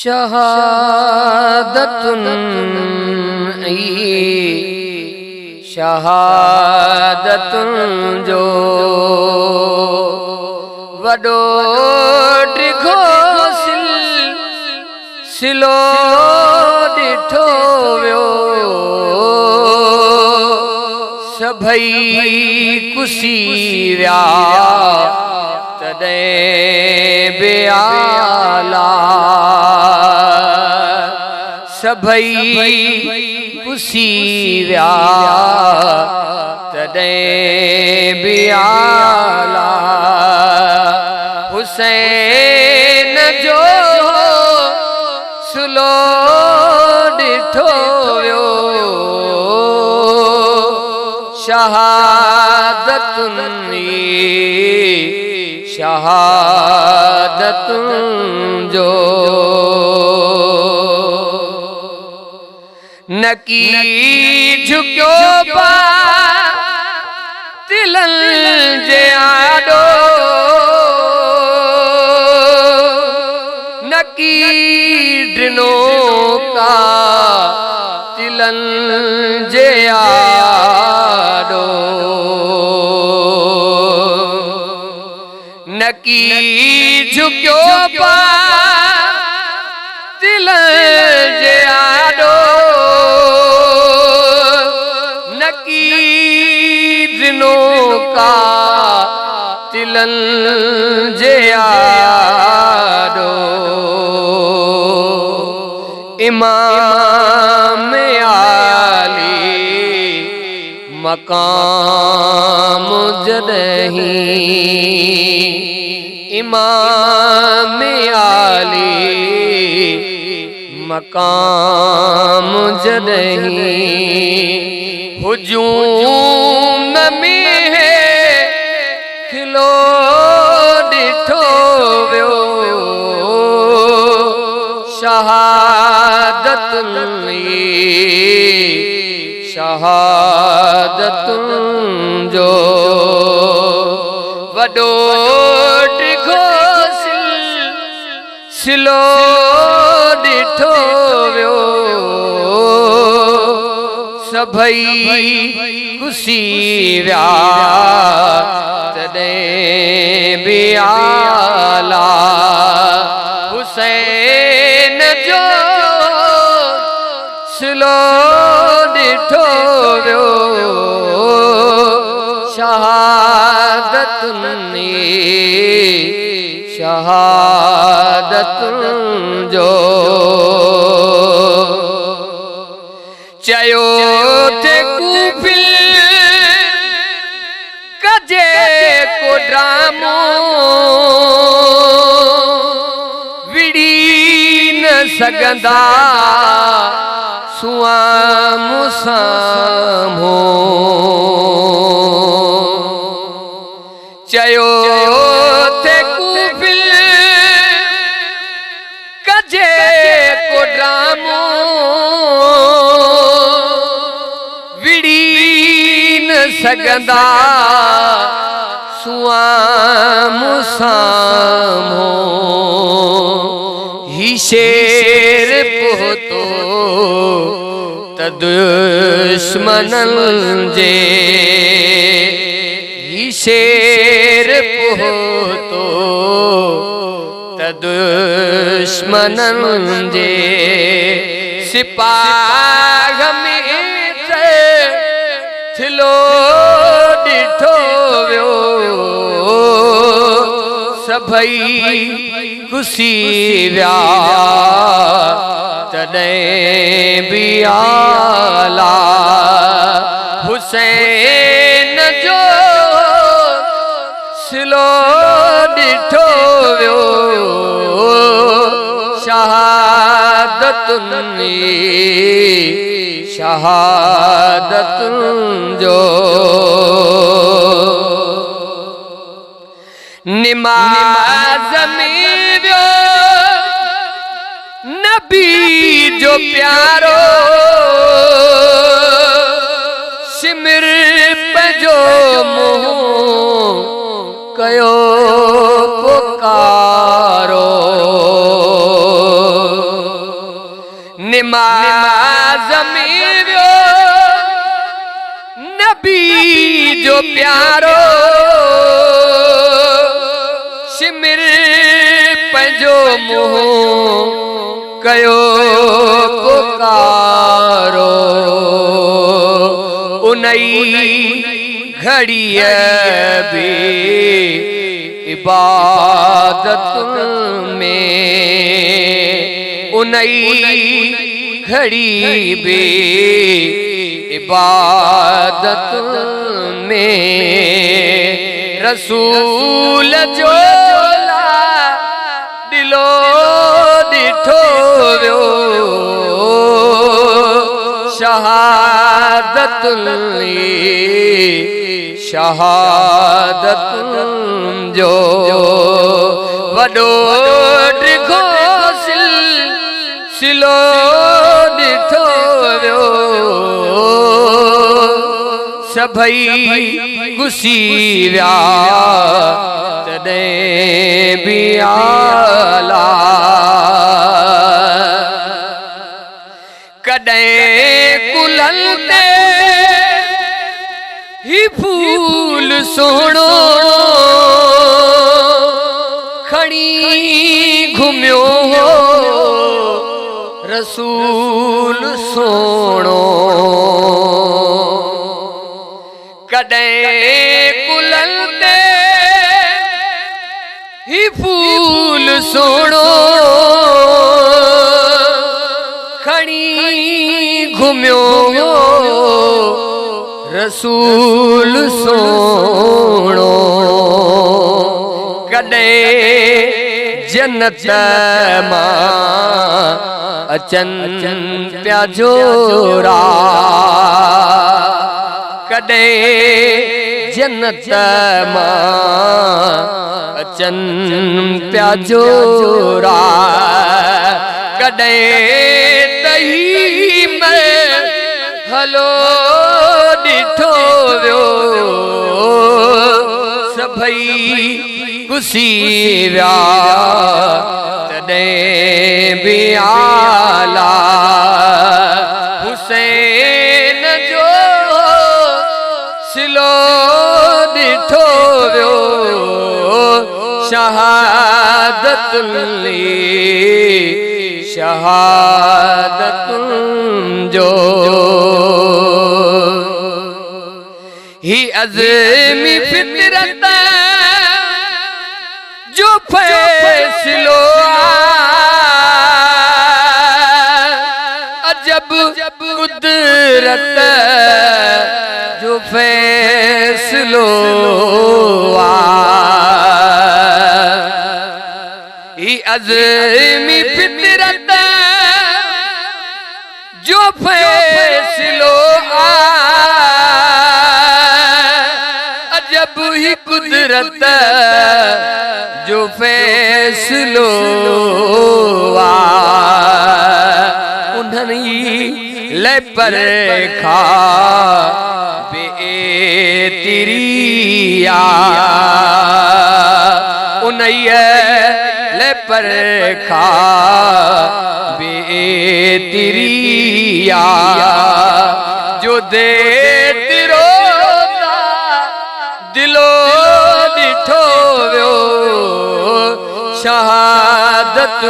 शहादतुन शहादतुन जो वडो डिघो सिलो डिठो वियो सभई कुसी विया तॾहिं बि आला सभई कुसी विया तॾहिं बि आला हुसैन जो सुलो डिठो वियो शहादतुन शहादतुन जो नकी झुकियो पा तिलन जे आडो नकी ड्रिनो का तिलन जे आडो नकी झुकियो पा तिलन जे आडो नकी ड्रिनो का तिलन जे आडो इमाम आली मकाम जदहीं इमाम आली मकाम जदहीं हुजूम में खिलो डिठो वियो शहादतुन शहादतुन जो वडो डिघो सिलो डिठो वियो सभई कुसी विया तॾहिं बि आला हुसैन जो सुलो डिठो वियो शहादतुन शहादतुन जो चयो थे कूफिल कजे को ड्रामो विड़ी न सघंदा सुआम सामो चयो थे कूफिल कजे को ड्रामो विड़ी न सघंदा सुआम सामो ही शेर पोतो त दुश्मनन जे ही शेर पोतो त दुश्मनन जे सिपाह में थिलो डिठो वियो सभई कुसी विया तॾहिं बि आला हुसैन जो सिलो डिठो वियो शहादतुन शहादतुन जो निमाज़ में वियो नबी जो प्यारो सिमर पजो मुँह कयो पुकारो निमाज़ में वियो नबी जो प्यारो सिमर पंहिंजो मुंहुं कयो पुकारो उनई घड़ीअ बि इबादत में उनई घड़ी बि इबादत में रसूल जो दिलो दिठो वियो शहादत जो वडो डिघो सिलो दिठो वियो सभई गुसी विया तॾहिं बि आला कॾहिं कुलनि ते ही फूल सोणो खणी घुमियो हो रसूल सोणो कॾहिं कुलनि ते ही फूल सोणो खणी घुमियो हो रसूल सोणो कॾहिं जन्नत मां अचनि पिया जोरा कॾहिं जन्नत मां अचनि पिया जोरा कॾहिं तही में हलो डिठो वियो सभई गुसी विया तॾहिं बि आला हुसैन जो सिलो डिठो वियो शहादत जो ही अज़मी फितरत जो फैसलो अजब कुदरत जो फैसलो ही अज़मी फितरत जो फैसलो अजब ही कुदरत जो फैसलो उन्हनि ले पर खा बेतिरिया उन्हनि ले पर खा बेतिरिया जो दे तिरो दिलो डिठो वियो शहादत